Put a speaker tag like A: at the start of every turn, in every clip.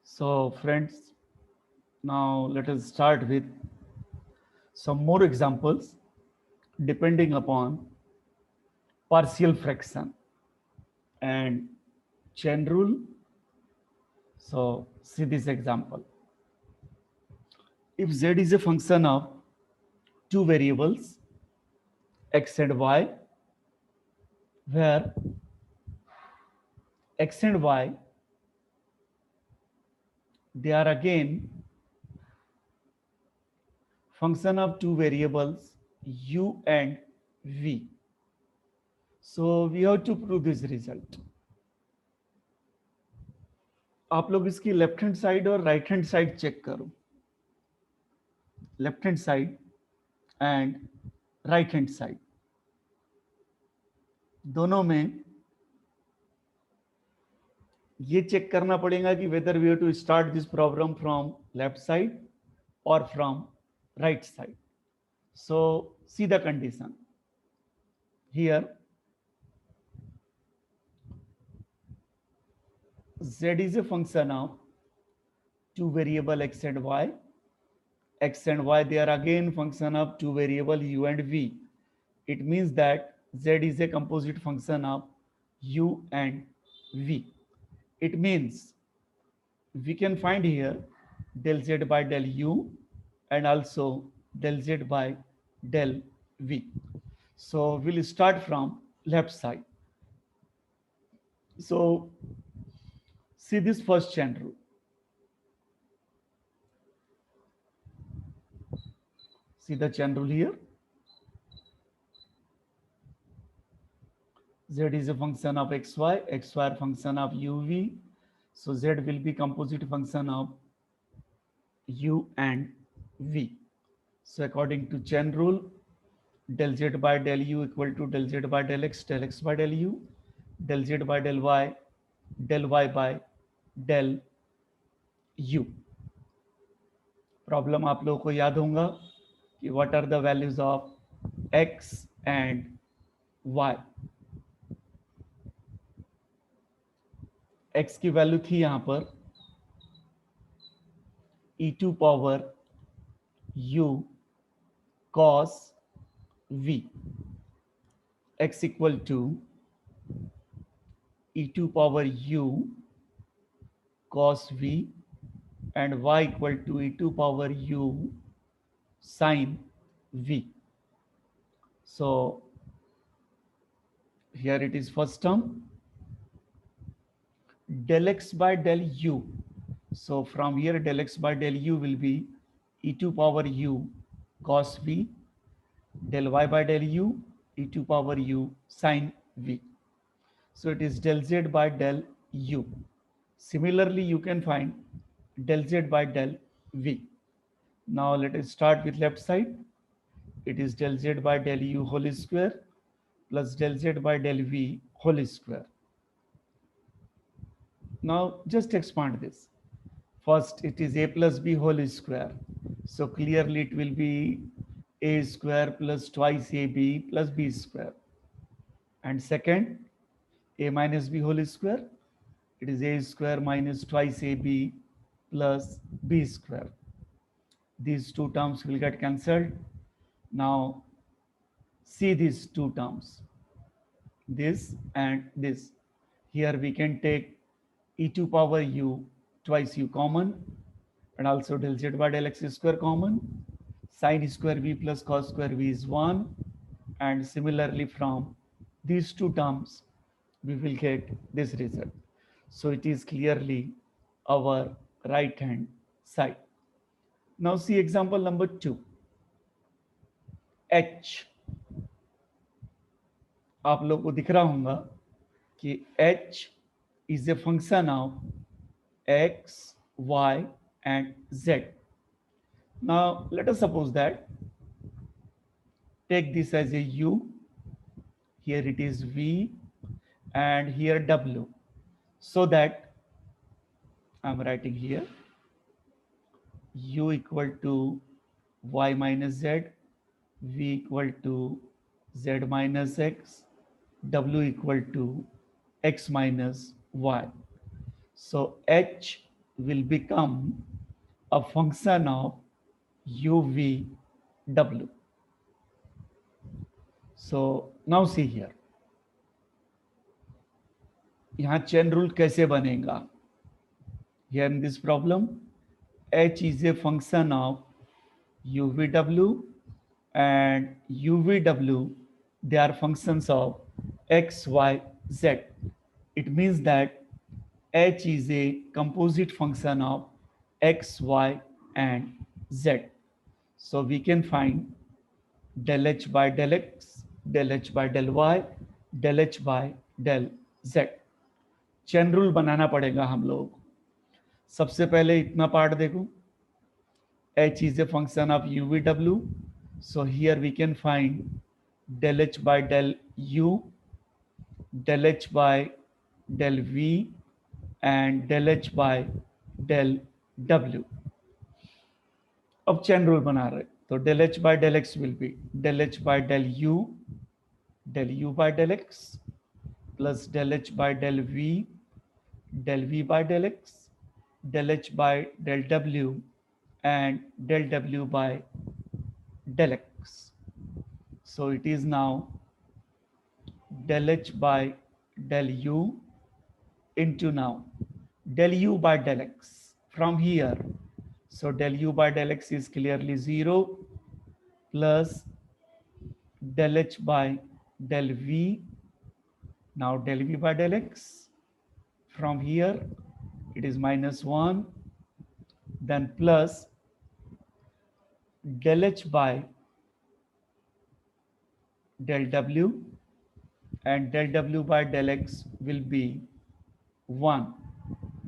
A: So friends, now let us start with some more examples depending upon partial fraction and chain rule. So see this example. If z is a function of two variables x and y, where x and y they are again function of two variables u and v. So we have to prove this result. आप लोग इसकी left hand side और right hand side check करो, left hand side and right hand side दोनों में ये check करना पड़ेगा कि whether we have to start this problem from left side और from right side. So see the condition here. Z is a function of two variable x and y. X and y they are again function of two variable u and v. It means that z is a composite function of u and v. It means we can find here del z by del u and also del z by del v. So we'll start from left side. So see this first chain rule. See the chain rule here. Z is a function of xy, xy function of uv. So z will be composite function of u and v. So according to chain rule, del z by del u equal to del z by del x by del u, del z by del y by del u. Problem आप लोगों को याद होगा कि what are the values of x and y. x की value थी यहां पर e2 power u cos v. x equal to e2 power u cos v and y equal to e2 power u sin v. So here it is first term del x by del u. So from here del x by del u will be e2 power u cos v, del y by del u e2 power u sin v. So it is del z by del u. Similarly, you can find del z by del v. Now let us start with left side. It is del z by del u whole square plus del z by del v whole square. Now just expand this. First it is a plus b whole square. So clearly it will be a square plus twice ab plus b square. And second, a minus b whole square. It is a square minus twice ab plus b square. These two terms will get cancelled. Now see these two terms, this and this. Here we can take e2 power u twice u common and also del z by del x square common. Sin square v plus cos square v is 1. And similarly from these two terms we will get this result. So it is clearly our right hand side. Now see example number 2. h. आप लोग को दिख रहा होगा कि h is a function of x, y and z. Now let us suppose that take this as a u, here it is v and here w, so that I'm writing here u equal to y minus z, v equal to z minus x, w equal to x minus y. So h will become a function of UVW. So now see here. यहाँ chain rule कैसे बनेगा? Here in this problem, H is a function of UVW and UVW, they are functions of X, Y, Z. It means that H is a composite function of X, Y, and Z. So we can find del H by del X, del H by del Y, del H by del Z. Chain rule बनाना पड़ेगा हम लोग। सबसे पहले इतना part देखो, H is a function of UVW. So here we can find del H by del U, del H by del V, and del H by del W. अब chain rule बना रहे, तो del H by del X will be del H by del U by del X, plus del H by del V by del X, del H by del W, and del W by del X. So it is now del H by del U into now del U by del X from here. So del U by del X is clearly 0 plus del H by del V. Now del V by del X from here it is -1, then plus del H by del W, and del W by del X will be 1.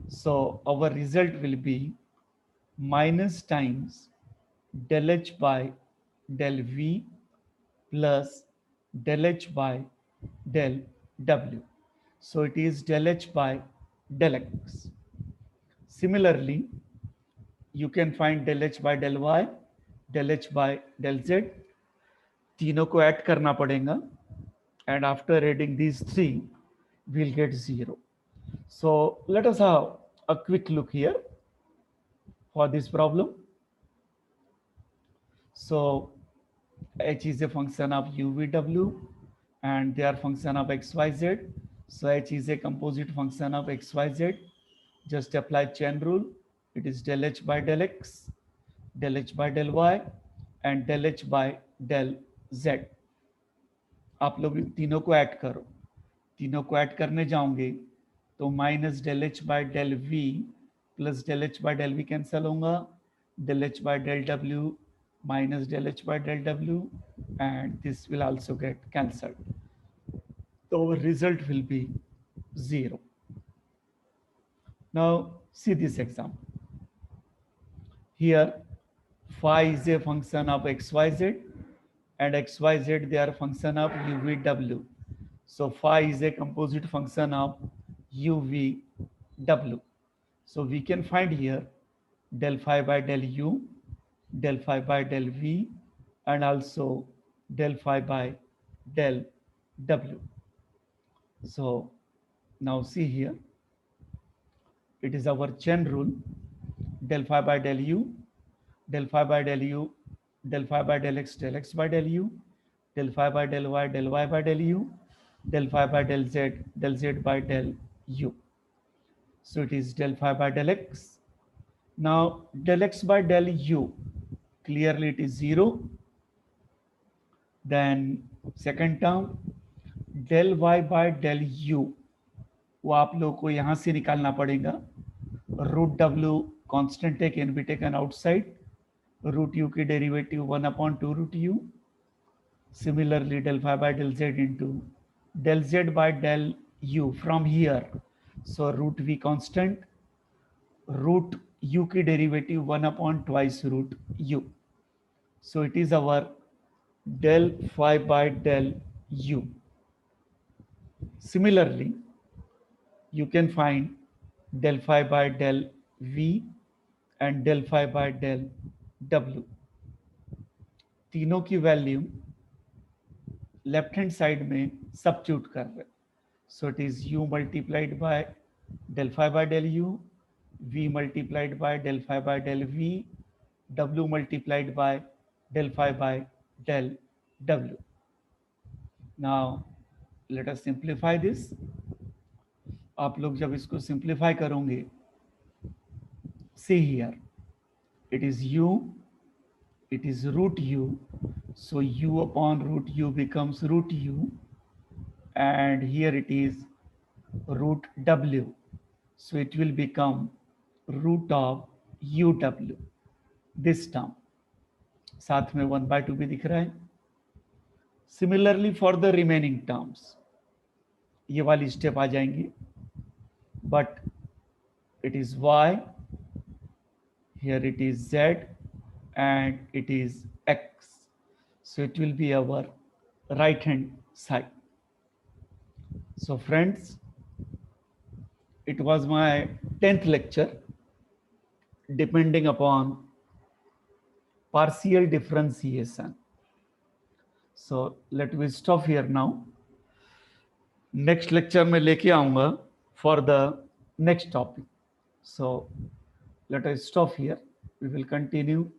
A: So our result will be minus times del H by del V plus del H by del W. So it is del H by del X. Similarly, you can find del H by del Y, del H by del Z. तीनों को add करना पड़ेगा, and after adding these three, we'll get 0. So let us have a quick look here for this problem. So H is a function of UVW and they are function of XYZ. So H is a composite function of XYZ. Just apply chain rule. It is del H by del X, del H by del Y, and del H by del Z. आप लोग तीनों को add करो, तीनों को add करने जाओगे तो minus del H by del V plus del H by del V cancel होगा, del H by del W minus del H by del W, and this will also get cancelled. So our result will be 0. Now see this example. Here phi is a function of XYZ and XYZ they are function of UVW. So phi is a composite function of UVW. So we can find here del phi by del U, del phi by del V, and also del phi by del W. So now see here, it is our chain rule, del phi by del U, del phi by del U, del phi by del X by del U, del phi by del Y by del U, del phi by del Z by del U. So it is del phi by del X. Now del X by del U, clearly it is 0. Then second term del Y by del U, वो आप लोगों को यहाँ से निकालना पड़ेगा. Root W constant can be taken outside. Root U की derivative 1/2 root U. Similarly, del phi by del Z into del Z by del U from here. So root V constant, root U की derivative 1/2 root U. So it is our del phi by del U. Similarly, you can find del phi by del V and del phi by del W. तीनों की value left hand side में substitute कर रहे. So it is U multiplied by del phi by del U V multiplied by del phi by del V, W multiplied by del phi by del W. Now let us simplify this. आप लोग जब इसको simplify करोगे, see here, it is U, it is root U, so U upon root U becomes root U, and here it is root W, so it will become root of UW, this term. साथ में 1/2 भी दिख रहा है. Similarly for the remaining terms, ये वाली step आ जाएंगी, but it is Y, here it is Z, and it is X, so it will be our right hand side. So friends, it was my 10th lecture depending upon partial differentiation. So let me stop here now. Next lecture में लेके आऊंगा for the next topic. So let us stop here. We will continue